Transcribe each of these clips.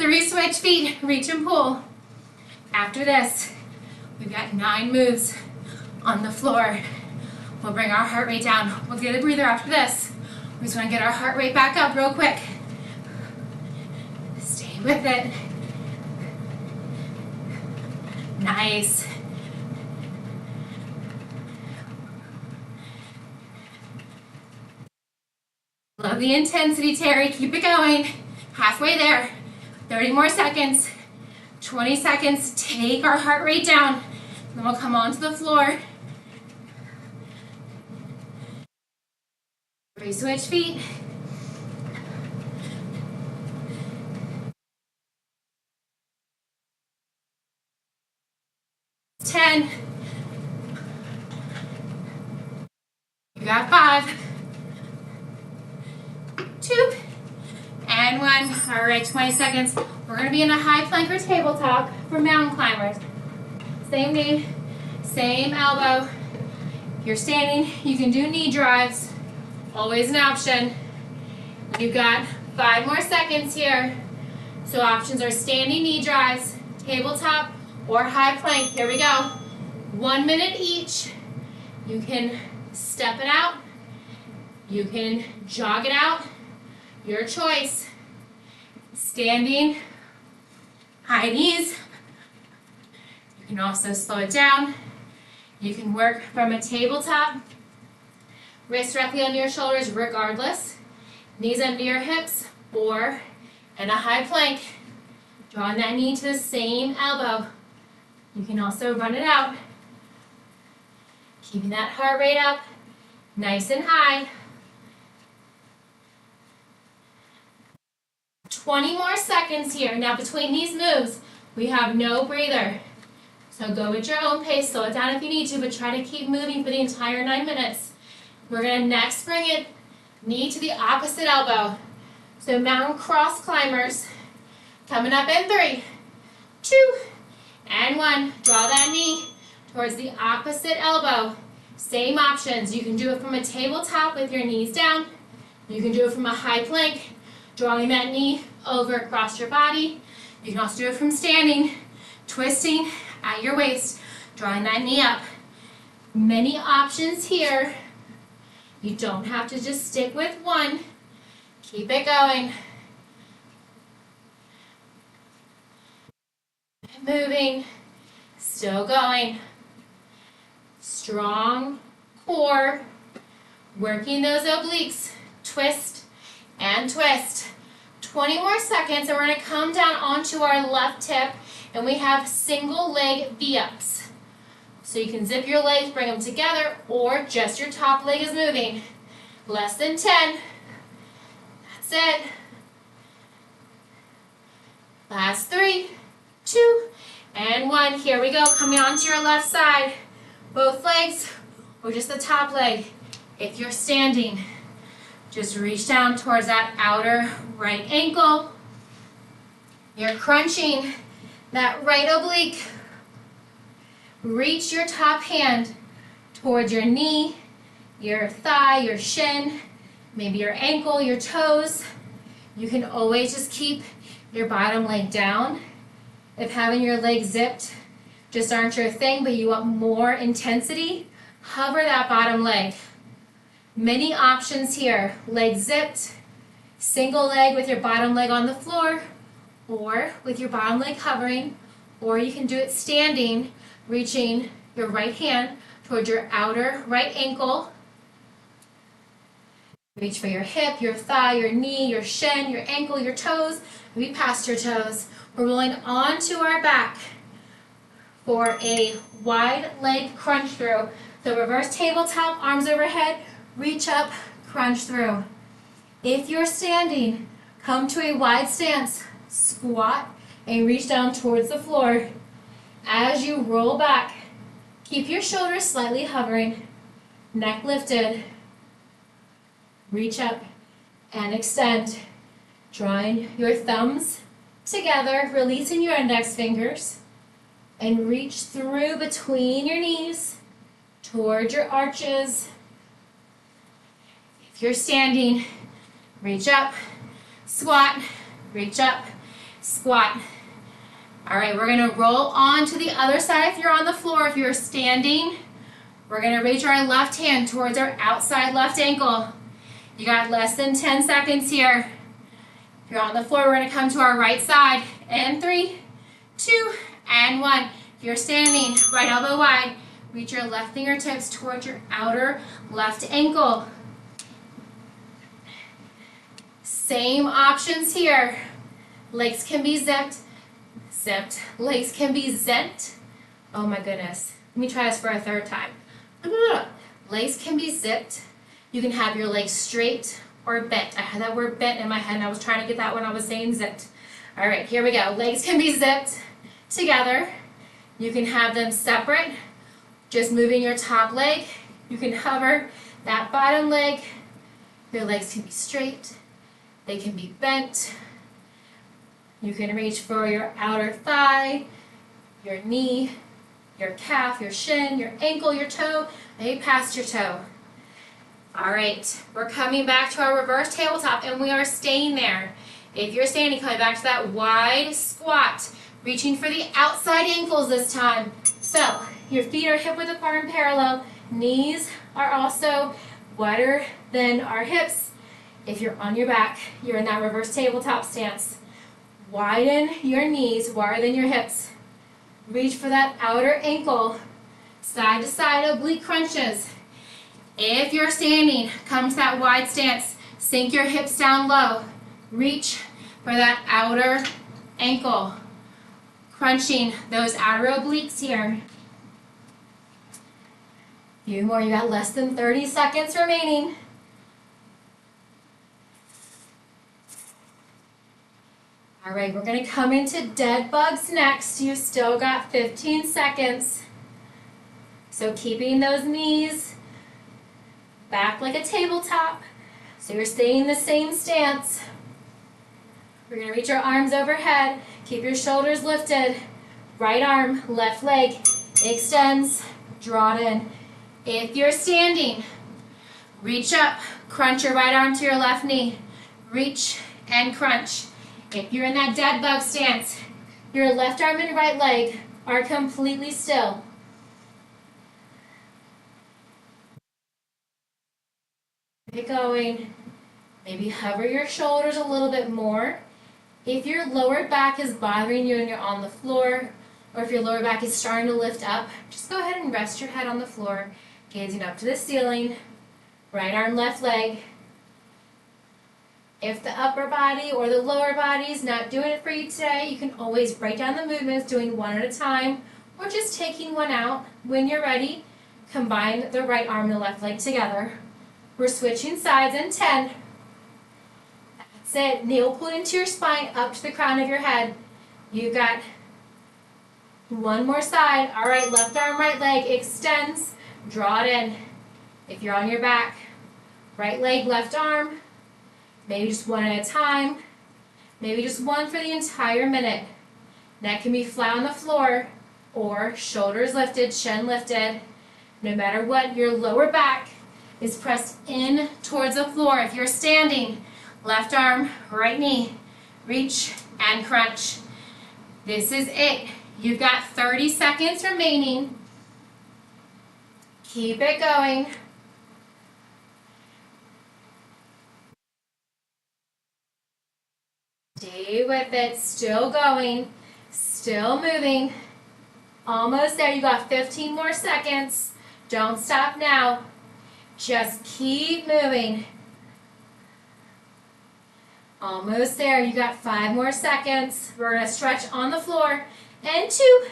3 switch feet, reach and pull. After this, we've got 9 moves on the floor. We'll bring our heart rate down. We'll get a breather after this. We just want to get our heart rate back up real quick. Stay with it. Nice. Love the intensity, Terry. Keep it going. Halfway there. 30 more seconds. 20 seconds. Take our heart rate down. Then we'll come onto the floor. Switch feet. Ten. You got 5. 2. And 1. All right, 20 seconds. We're going to be in a high plank or tabletop for mountain climbers. Same knee, same elbow. If you're standing, you can do knee drives. Always an option. You've got 5 more seconds here. So options are standing knee drives, tabletop, or high plank. Here we go. 1 minute each. You can step it out. You can jog it out. Your choice. Standing, high knees. You can also slow it down. You can work from a tabletop. Wrists directly under your shoulders regardless. Knees under your hips or in a high plank. Drawing that knee to the same elbow. You can also run it out. Keeping that heart rate up, nice and high. 20 more seconds here. Now between these moves, we have no breather. So go at your own pace, slow it down if you need to, but try to keep moving for the entire 9 minutes. We're going to next bring it knee to the opposite elbow. So mountain cross climbers. Coming up in 3, 2, and 1. Draw that knee towards the opposite elbow. Same options. You can do it from a tabletop with your knees down. You can do it from a high plank, drawing that knee over across your body. You can also do it from standing, twisting at your waist, drawing that knee up. Many options here. You don't have to just stick with one. Keep it going. Moving, still going. Strong core, working those obliques. Twist and twist. 20 more seconds, and we're going to come down onto our left hip, and we have single leg V-ups. So you can zip your legs, bring them together, or just your top leg is moving. Less than 10. That's it. Last 3, 2, and 1. Here we go. Coming onto your left side. Both legs, or just the top leg. If you're standing, just reach down towards that outer right ankle. You're crunching that right oblique. Reach your top hand towards your knee, your thigh, your shin, maybe your ankle, your toes. You can always just keep your bottom leg down. If having your legs zipped just aren't your thing, but you want more intensity, hover that bottom leg. Many options here. Leg zipped, single leg with your bottom leg on the floor, or with your bottom leg hovering, or you can do it standing, reaching your right hand towards your outer right ankle. Reach for your hip, your thigh, your knee, your shin, your ankle, your toes, maybe past your toes. We're rolling onto our back for a wide leg crunch through. So reverse tabletop, arms overhead, reach up, crunch through. If you're standing, come to a wide stance, squat, and reach down towards the floor. As you roll back, keep your shoulders slightly hovering, neck lifted. Reach up and extend, drawing your thumbs together, releasing your index fingers, and reach through between your knees toward your arches. If you're standing, reach up, squat, reach up, squat. All right, we're gonna roll on to the other side if you're on the floor. If you're standing, we're gonna reach our left hand towards our outside left ankle. You got less than 10 seconds here. If you're on the floor, we're gonna come to our right side. And 3, 2, and 1. If you're standing, right elbow wide, reach your left fingertips towards your outer left ankle. Same options here. Legs can be zipped. Legs can be zent. Oh my goodness. Let me try this for a third time. Legs can be zipped. You can have your legs straight or bent. I had that word bent in my head and I was trying to get that when I was saying zipped. All right, here we go. Legs can be zipped together. You can have them separate, just moving your top leg. You can hover that bottom leg. Your legs can be straight. They can be bent. You can reach for your outer thigh, your knee, your calf, your shin, your ankle, your toe, maybe past your toe. All right, we're coming back to our reverse tabletop and we are staying there. If you're standing, coming back to that wide squat, reaching for the outside ankles this time. So your feet are hip width apart and parallel. Knees are also wider than our hips. If you're on your back, you're in that reverse tabletop stance. Widen your knees, wider than your hips. Reach for that outer ankle. Side to side oblique crunches. If you're standing, come to that wide stance. Sink your hips down low. Reach for that outer ankle. Crunching those outer obliques here. A few more, you got less than 30 seconds remaining. All right, we're gonna come into dead bugs next. You still got 15 seconds. So keeping those knees back like a tabletop. So you're staying in the same stance. We're gonna reach our arms overhead. Keep your shoulders lifted. Right arm, left leg extends, draw it in. If you're standing, reach up, crunch your right arm to your left knee. Reach and crunch. If you're in that dead bug stance, your left arm and right leg are completely still. Keep going. Maybe hover your shoulders a little bit more. If your lower back is bothering you and you're on the floor, or if your lower back is starting to lift up, just go ahead and rest your head on the floor, gazing up to the ceiling. Right arm, left leg. If the upper body or the lower body is not doing it for you today, you can always break down the movements, doing one at a time, or just taking one out. When you're ready, combine the right arm and the left leg together. We're switching sides in 10. That's it. Nail pull into your spine, up to the crown of your head. You've got one more side. All right, left arm, right leg extends. Draw it in. If you're on your back, right leg, left arm. Maybe just one at a time. Maybe just one for the entire minute. Neck can be flat on the floor or shoulders lifted, chin lifted. No matter what, your lower back is pressed in towards the floor. If you're standing, left arm, right knee, reach and crunch. This is it. You've got 30 seconds remaining. Keep it going. Stay with it, still going, still moving. Almost there, you got 15 more seconds. Don't stop now. Just keep moving. Almost there, you got 5 more seconds. We're gonna stretch on the floor. And 2,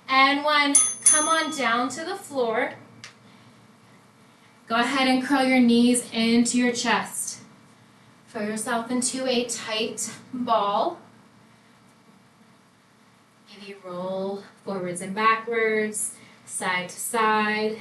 and 1. Come on down to the floor. Go ahead and curl your knees into your chest. Throw yourself into a tight ball. Maybe roll forwards and backwards, side to side.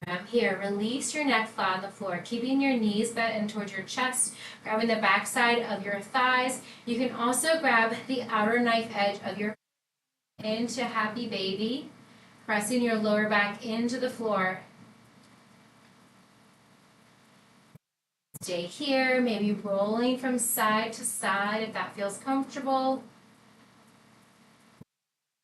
From here, release your neck flat on the floor, keeping your knees bent in towards your chest, grabbing the back side of your thighs. You can also grab the outer knife edge of your into happy baby. Pressing your lower back into the floor. Stay here, maybe rolling from side to side if that feels comfortable.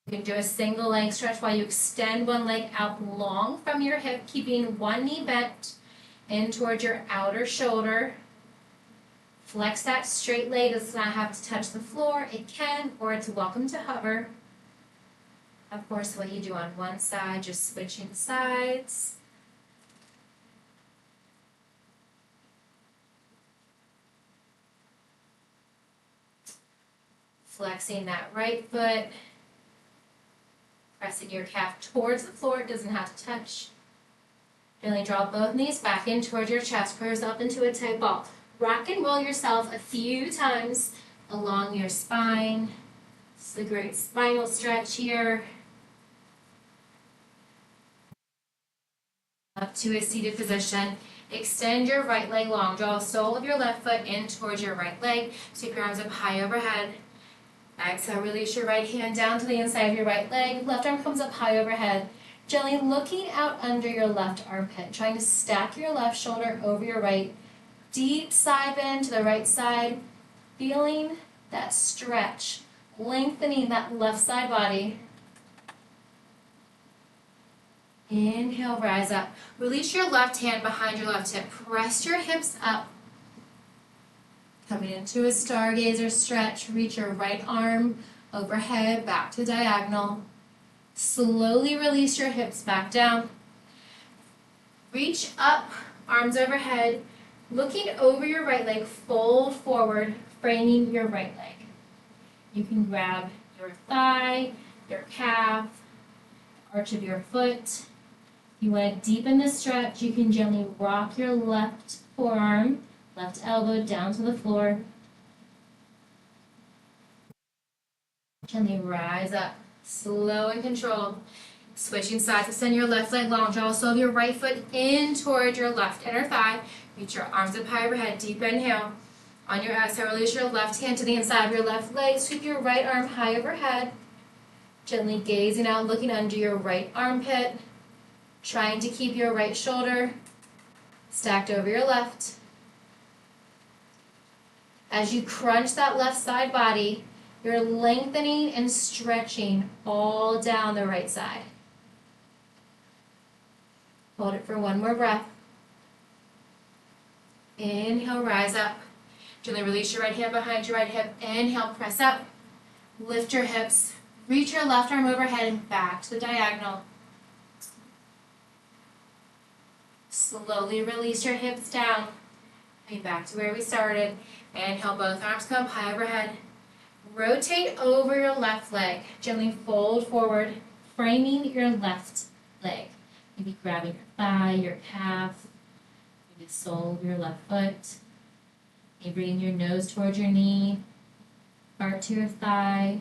You can do a single leg stretch while you extend one leg out long from your hip, keeping one knee bent in towards your outer shoulder. Flex that straight leg. It does not have to touch the floor. It can, or it's welcome to hover. Of course, what you do on one side, just switching sides. Flexing that right foot. Pressing your calf towards the floor. It doesn't have to touch. Gently draw both knees back in towards your chest. Pull yourself into a tight ball. Rock and roll yourself a few times along your spine. This is a great spinal stretch here. Up to a seated position. Extend your right leg long. Draw the sole of your left foot in towards your right leg. Sweep your arms up high overhead. Exhale, release your right hand down to the inside of your right leg. Left arm comes up high overhead. Gently looking out under your left armpit. Trying to stack your left shoulder over your right. Deep side bend to the right side. Feeling that stretch. Lengthening that left side body. Inhale, rise up. Release your left hand behind your left hip. Press your hips up. Coming into a stargazer stretch. Reach your right arm overhead, back to diagonal. Slowly release your hips back down. Reach up, arms overhead. Looking over your right leg, fold forward, framing your right leg. You can grab your thigh, your calf, arch of your foot. If you want to deepen the stretch, you can gently rock your left forearm, left elbow down to the floor. Gently rise up, slow and controlled. Switching sides, extend your left leg long. Draw the sole of your right foot in toward your left inner thigh. Reach your arms up high overhead. Deep inhale. On your exhale, release your left hand to the inside of your left leg. Sweep your right arm high overhead. Gently gazing out, looking under your right armpit. Trying to keep your right shoulder stacked over your left. As you crunch that left side body, you're lengthening and stretching all down the right side. Hold it for one more breath. Inhale, rise up. Gently release your right hand behind your right hip. Inhale, press up. Lift your hips. Reach your left arm overhead and back to the diagonal. Slowly release your hips down. And back to where we started. Inhale, both arms come high overhead. Rotate over your left leg. Gently fold forward, framing your left leg. Maybe grabbing your thigh, your calf, maybe the sole of your left foot. Maybe bringing your nose towards your knee, heart to your thigh.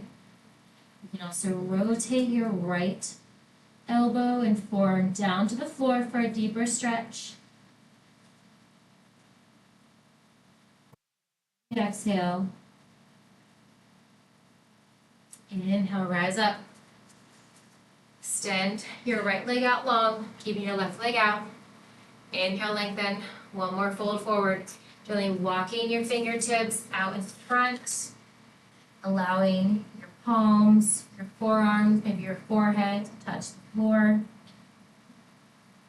You can also rotate your right elbow and forearm down to the floor for a deeper stretch. Exhale. Inhale, rise up. Extend your right leg out long, keeping your left leg out. Inhale, lengthen. One more fold forward. Gently walking your fingertips out in front, allowing your palms, your forearms, maybe your forehead to touch the floor.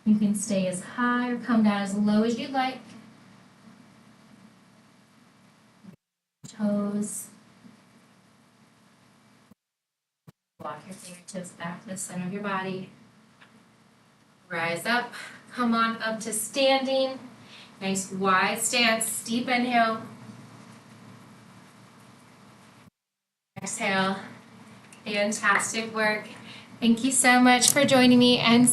You can stay as high or come down as low as you'd like. Toes. Walk your fingertips back to the center of your body. Rise up. Come on up to standing. Nice wide stance. Deep inhale. Exhale. Fantastic work. Thank you so much for joining me and